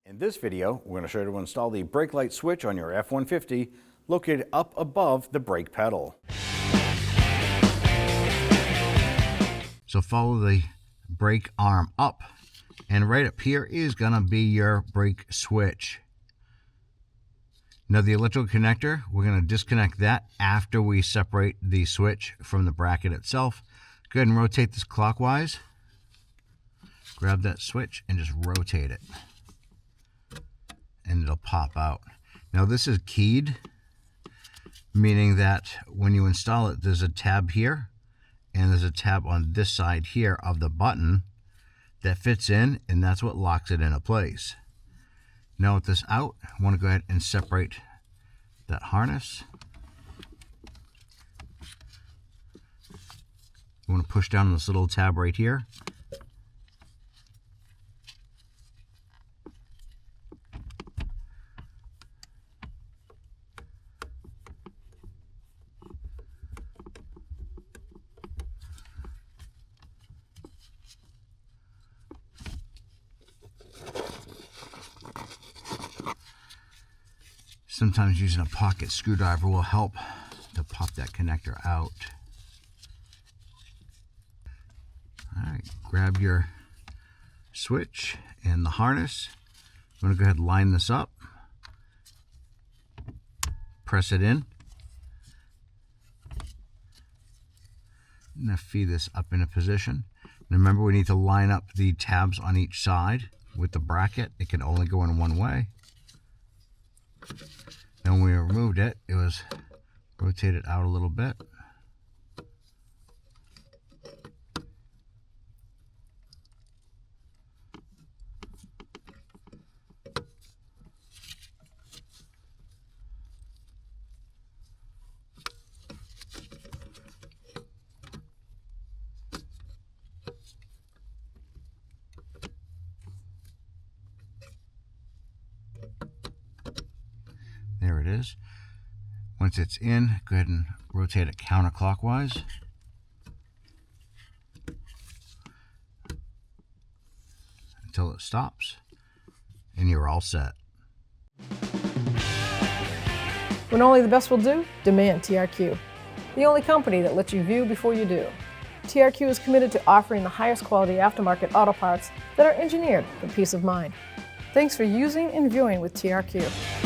In this video, we're going to show you how to install the brake light switch on your F-150 located up above the brake pedal. So follow the brake arm up, and right up here is going to be your brake switch. Now the electrical connector, we're going to disconnect that after we separate the switch from the bracket itself. Go ahead and rotate this clockwise. Grab that switch and just rotate it, and it'll pop out. Now this is keyed, meaning that when you install it, there's a tab here and there's a tab on this side here of the button that fits in, and that's what locks it into place. Now with this out, I want to go ahead and separate that harness. You want to push down on this little tab right here. Sometimes using a pocket screwdriver will help to pop that connector out. All right, grab your switch and the harness. I'm going to go ahead and line this up. Press it in. I'm going to feed this up into position. And remember, we need to line up the tabs on each side with the bracket. It can only go in one way. And when we removed it, it was rotated out a little bit. There it is. Once it's in, go ahead and rotate it counterclockwise. Until it stops, and you're all set. When only the best will do, demand TRQ. The only company that lets you view before you do. TRQ is committed to offering the highest quality aftermarket auto parts that are engineered for peace of mind. Thanks for using and viewing with TRQ.